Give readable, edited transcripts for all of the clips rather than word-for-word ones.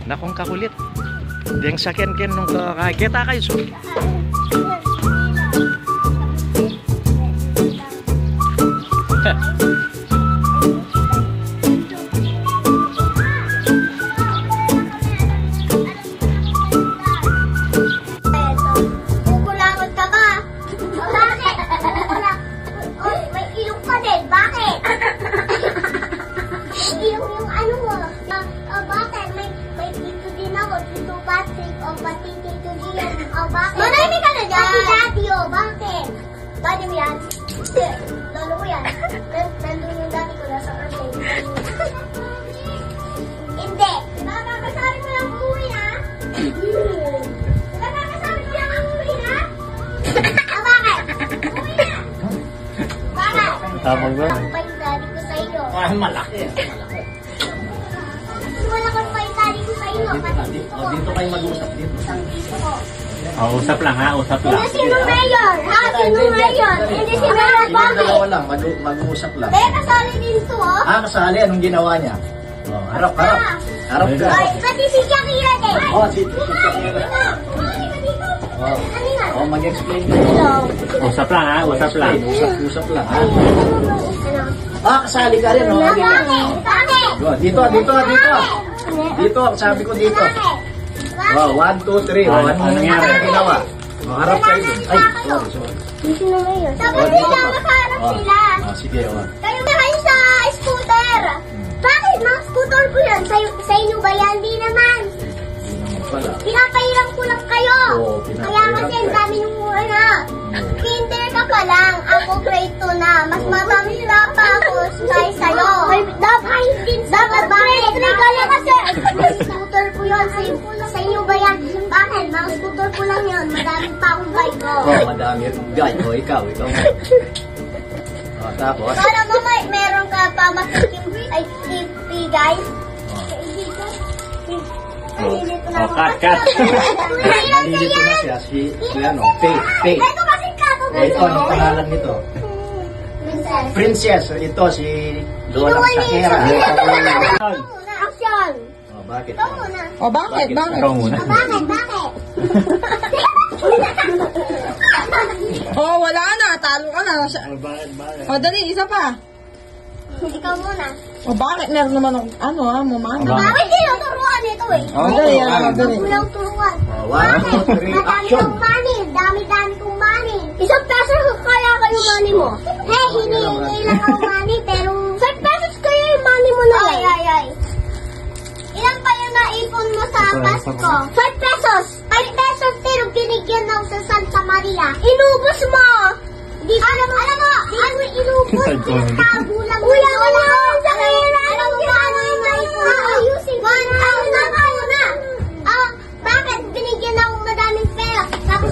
Nakong kakulit. Diyang sakyan ken nung kakita kayo so. Marami ka na dyan! Kasi dati o, bakit? Dati mo yan? Lolo ko yan. Nandun yung dati ko, nasa kasi. Hindi! Nakakasabi mo lang umuwi na? Nakakasabi mo lang umuwi na? Bakit? Umuwi na! Bakit? Tapos ba? Ang pa yung dati ko sa iyo. Malaki. Malaki. Wala kang pa yung dati ko sa iyo. Dito kayo mag-usap dito. Isang piso ko. Usap lang ha, usap lang. Hindi sino mayor? Ha? Sino mayor? Hindi si Mayor Bobby. Dalawa lang, mag-uusap lang. Kaya kasali din to, oh. Kasali. Anong ginawa niya? Harap ka. Harap ka. Ay, pati si Shakira din. Si Shakira. Mag-explain ka. Hello. Usap lang ha, usap lang. Usap lang, ha? Kasali ka rin, no? Bakit? Dito. Dito, sabi ko dito. 1, 2, 3. Ano nangyari? Ano ginawa? Harap kayo dun. Ay, sorry. Hindi sino mayor. Dapat sila, makaharap sila. Sige, Kayo na kayo sa scooter. Bakit? Mga scooter ko yan. Sa inyo ba yan? Di naman. Pala. Pinapahiram ko lang kayo. Kaya kasi ang dami nung na. Kinder ka pa lang. Ako grade 2 na. Mas matanda pa ako sa'yo. Dapat grade 3 ka lang kasi. Scooter ko yun. Sa inyo ba yan? Bakit? Mga scooter ko lang yun. Madami pa akong bike ko. Madami. Ikaw. Tapos? Para mo meron ka pa makikibigay. Cut. Nalilito na siya si Faith. Ito kasi kako Ito, ang pangalan nito. Princess. Ito si Lola Shakira. Action. Bakit? Ikaw muna. Bakit? Ikaw muna. Bakit? Wala na. Talo ka na. Bakit? Dali, isa pa. Ikaw muna. Bakit? Meron naman akong, mamana. Bakit tinuturuan ito eh? Dali, dali. Kulang turuan. 1, 2, 3, Madami action! kong money. Dami kong money. Isang peso kaya kayo money mo. Hinihingi lang ang money pero 5 pesos kaya yung money mo na yan. Ay. Ilan pa yung naipon mo sa Pasko? 5 pesos. 5 pesos pero binigyan ako sa Santa Maria. Inubos mo. Alam mo, inubos. Tago lang. Uy, ako na. Alam mo ba ano yung naipon? Ayusin. 1,000 ako na. Bakit? Binigyan ako madaming pera. Tapos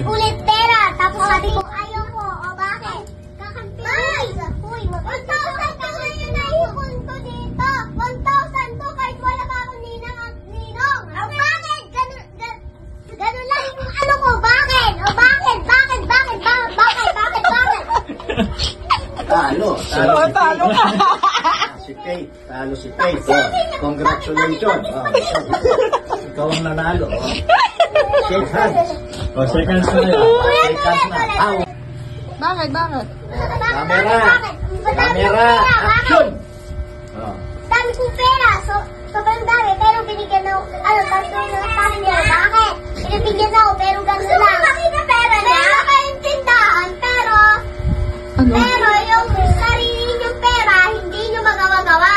ulit pera. Tapos sabi ko, ayaw ko. Bakit? Kakampi. Ay! Uy, 1,000 ka nga yung naipon ko dito. 1,000 to kahit wala pa akong ninong. Bakit? Ganun lang yung ano ko. Bakit? Bakit? Talo ka. Si Faith. Talo si Faith. Congratulations. Ikaw ang nanalo. Shake hands. Seconds na yan. Shake hands na. Bakit? Camera. Action! Dami kong pera. Sobrang dami. Pero binigyan ako. Tapos na sa akin yun. Bakit? Binibigyan ako pero gano'n lang. Makita pera niya? Meron kayong tindahan pero yung sarili niyong pera hindi niyo magawa-gawa.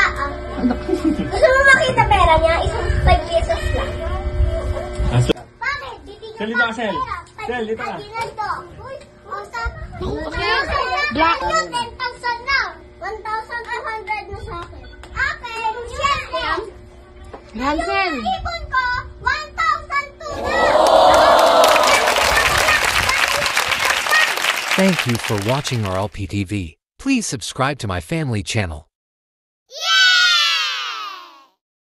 Gusto mo makita pera niya? Isang 5 pesos lang. Bakit? Bibigyan Dito ka, ako Sel. pera. Sel, dito ka. Uy, Black 10,000 na. 1,200 na sa akin. Okay, syempre. Hansen. Ipon ko, 1,200 na. Thank you for watching RLP TV. Please subscribe to my family channel.